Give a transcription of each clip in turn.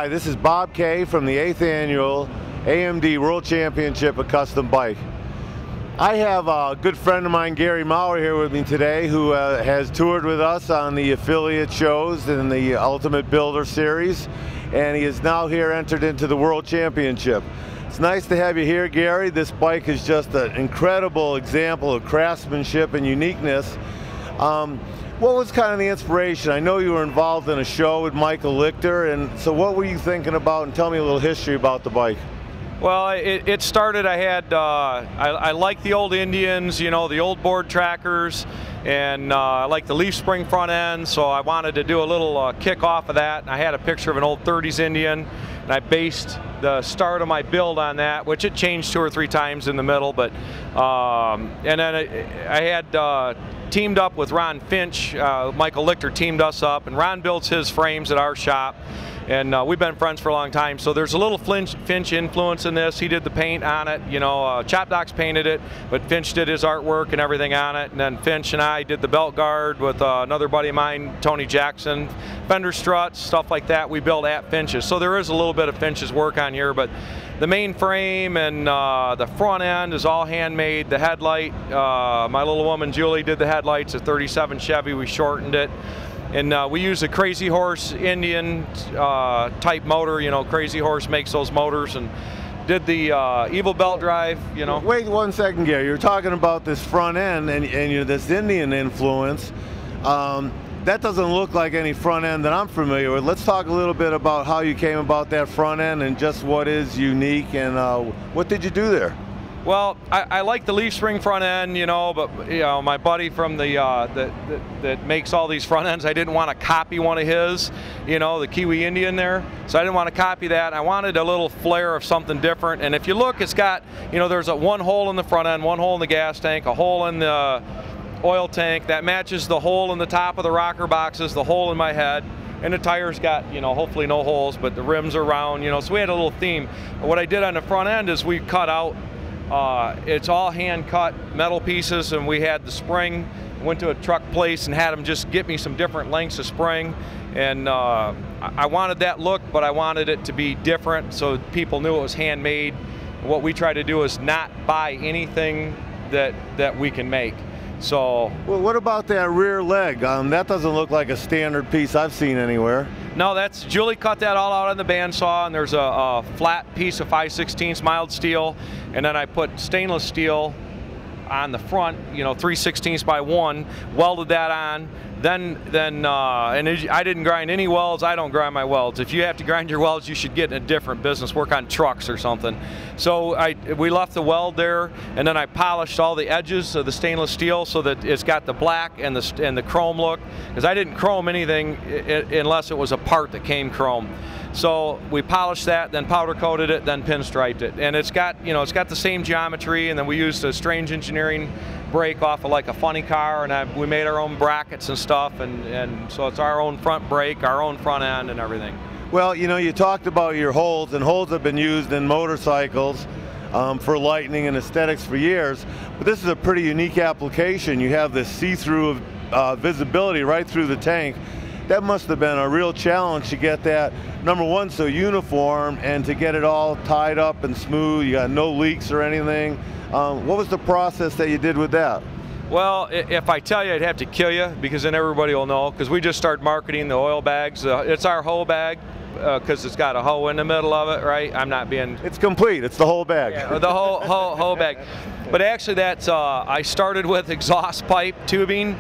Hi, this is Bob Kay from the 8th Annual AMD World Championship of Custom Bike. I have a good friend of mine, Gary Maurer, here with me today, who has toured with us on the affiliate shows in the Ultimate Builder Series, and he is now here entered into the World Championship. It's nice to have you here, Gary. This bike is just an incredible example of craftsmanship and uniqueness. What was kind of the inspiration? I know you were involved in a show with Michael Lichter, and so what were you thinking about? And tell me a little history about the bike. Well, it started, I like the old Indians, you know, the old board trackers, and I like the leaf spring front end, so I wanted to do a little kick off of that. And I had a picture of an old 30s Indian, and I based the start of my build on that, which it changed 2 or 3 times in the middle, but, and then I had teamed up with Ron Finch. Michael Lichter teamed us up, and Ron builds his frames at our shop. And we've been friends for a long time, so there's a little Finch influence in this. He did the paint on it, you know, Chop Docs painted it, but Finch did his artwork and everything on it. And then Finch and I did the belt guard with another buddy of mine, Tony Jackson. Fender struts, stuff like that, we built at Finch's. So there is a little bit of Finch's work on here, but the main frame and the front end is all handmade. The headlight, my little woman Julie did the headlights, a 37 Chevy, we shortened it. And we use a Crazy Horse Indian type motor. You know, Crazy Horse makes those motors, and did the Evil Belt Drive, you know. Wait 1 second, Gary. You're talking about this front end and you know, this Indian influence. That doesn't look like any front end that I'm familiar with. Let's talk a little bit about how you came about that front end and just what is unique, and what did you do there? Well, I like the leaf spring front end, you know, but you know, my buddy from the that makes all these front ends, I didn't want to copy one of his, you know, the Kiwi Indian there. So I didn't want to copy that. I wanted a little flair of something different. And if you look, it's got, you know, there's one hole in the front end, one hole in the gas tank, a hole in the oil tank that matches the hole in the top of the rocker boxes, the hole in my head. And the tires got, you know, hopefully no holes, but the rims are round, you know, so we had a little theme. What I did on the front end is we cut out, it's all hand cut metal pieces, and we had the spring, went to a truck place and had them just get me some different lengths of spring. And I wanted that look, but I wanted it to be different so people knew it was handmade. What we try to do is not buy anything that we can make. So, well, what about that rear leg? That doesn't look like a standard piece I've seen anywhere. No, that's Julie cut that all out on the bandsaw, and there's a flat piece of 5/16 mild steel, and then I put stainless steel on the front, you know, 3/16 by 1, welded that on. Then I didn't grind any welds. I don't grind my welds. If you have to grind your welds, you should get in a different business, work on trucks or something. So we left the weld there, and then I polished all the edges of the stainless steel so that it's got the black and the chrome look, because I didn't chrome anything unless it was a part that came chrome. So we polished that, then powder coated it, then pinstriped it, and it's got, you know, it's got the same geometry. And then we used a Strange Engineering brake off of like a funny car, and we made our own brackets and stuff, and so it's our own front brake, our own front end, and everything. Well, you know, you talked about your holes, and holes have been used in motorcycles for lighting and aesthetics for years, but this is a pretty unique application. You have this see-through visibility right through the tank. That must have been a real challenge to get that, number one, so uniform, and to get it all tied up and smooth. You got no leaks or anything. What was the process that you did with that? Well, if I tell you, I'd have to kill you, because then everybody will know, because we just started marketing the oil bags. It's our hoe bag, because it's got a hoe in the middle of it, right? I'm not being... It's complete. It's the whole bag. Yeah, the hoe bag. But actually, that's I started with exhaust pipe tubing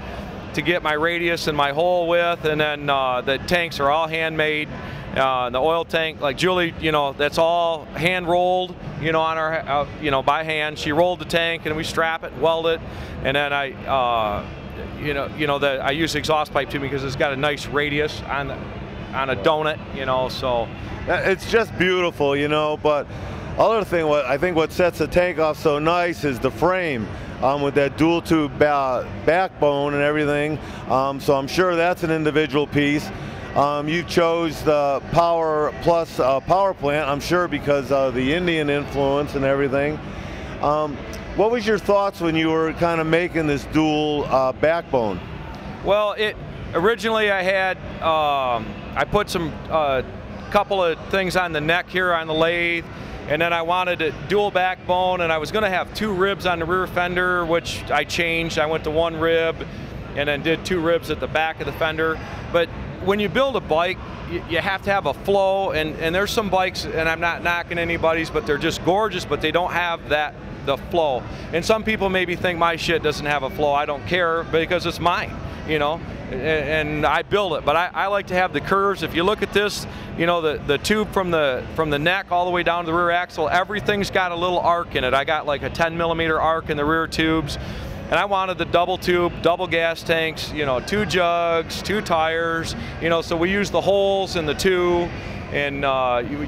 to get my radius and my hole width, and then the tanks are all handmade. The oil tank, like Julie, you know, that's all hand rolled, you know, on our, you know, by hand. She rolled the tank, and we strap it, weld it, and then I, I use exhaust pipe tubing because it's got a nice radius on a donut, you know. So it's just beautiful, you know. But other thing, I think what sets the tank off so nice is the frame. With that dual tube backbone and everything, so I'm sure that's an individual piece. You chose the Power Plus power plant, I'm sure, because of the Indian influence and everything. What was your thoughts when you were kind of making this dual backbone? Well, originally I had I put some couple of things on the neck here on the lathe, and then I wanted a dual backbone, and I was going to have 2 ribs on the rear fender, which I changed. I went to 1 rib and then did 2 ribs at the back of the fender. But when you build a bike, you have to have a flow, and there's some bikes, and I'm not knocking anybody's, but they're just gorgeous, but they don't have the flow. And some people maybe think my shit doesn't have a flow. I don't care, because it's mine, you know, and I build it. But I like to have the curves. If you look at this, you know, the tube from the neck all the way down to the rear axle, everything's got a little arc in it. I got like a 10mm arc in the rear tubes. And I wanted the double tube, double gas tanks, you know, 2 jugs, 2 tires, you know, so we use the holes in the 2, and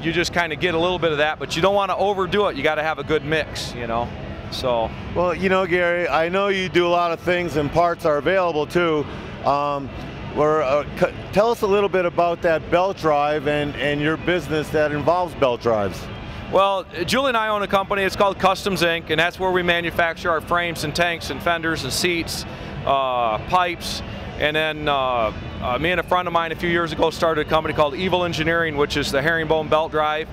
you just kind of get a little bit of that, but you don't want to overdo it. You got to have a good mix, you know. So. Well, you know, Gary, I know you do a lot of things, and parts are available too. Tell us a little bit about that belt drive and your business that involves belt drives. Well, Julie and I own a company. It's called Kustoms Inc., and that's where we manufacture our frames and tanks and fenders and seats, pipes. And then me and a friend of mine a few years ago started a company called Evil Engineering, which is the herringbone belt drive.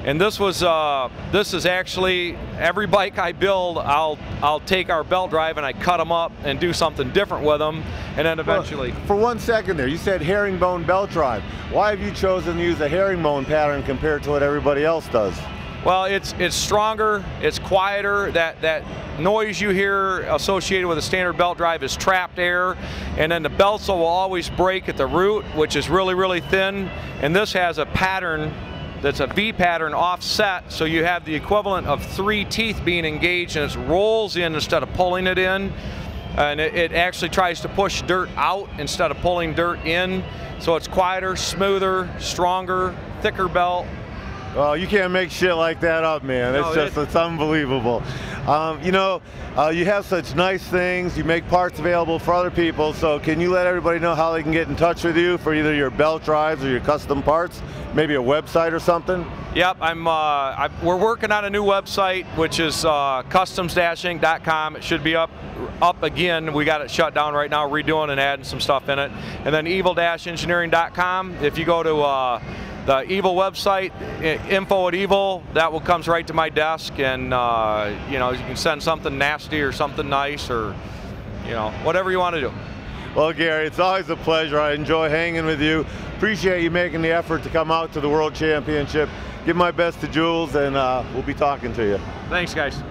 And this is actually every bike I build. I'll take our belt drive and I cut them up and do something different with them, and then eventually. Well, for 1 second there, you said herringbone belt drive. Why have you chosen to use a herringbone pattern compared to what everybody else does? Well, it's stronger, it's quieter. That noise you hear associated with a standard belt drive is trapped air, and then the belts will always break at the root, which is really, really thin. And this has a pattern that's a V pattern offset, so you have the equivalent of 3 teeth being engaged, and it rolls in instead of pulling it in. And it actually tries to push dirt out instead of pulling dirt in. So it's quieter, smoother, stronger, thicker belt. Well, you can't make shit like that up, man. No, it's unbelievable. You know, you have such nice things. You make parts available for other people. So can you let everybody know how they can get in touch with you for either your belt drives or your custom parts? Maybe a website or something? Yep, we're working on a new website, which is kustoms-inc.com. It should be up again. We got it shut down right now, redoing and adding some stuff in it. And then evil-engineering.com. If you go to the Evil website, info@evil, that will comes right to my desk, and you know, you can send something nasty or something nice, or you know, whatever you want to do. Well, Gary, it's always a pleasure. I enjoy hanging with you. Appreciate you making the effort to come out to the World Championship. Give my best to Jules, and we'll be talking to you. Thanks, guys.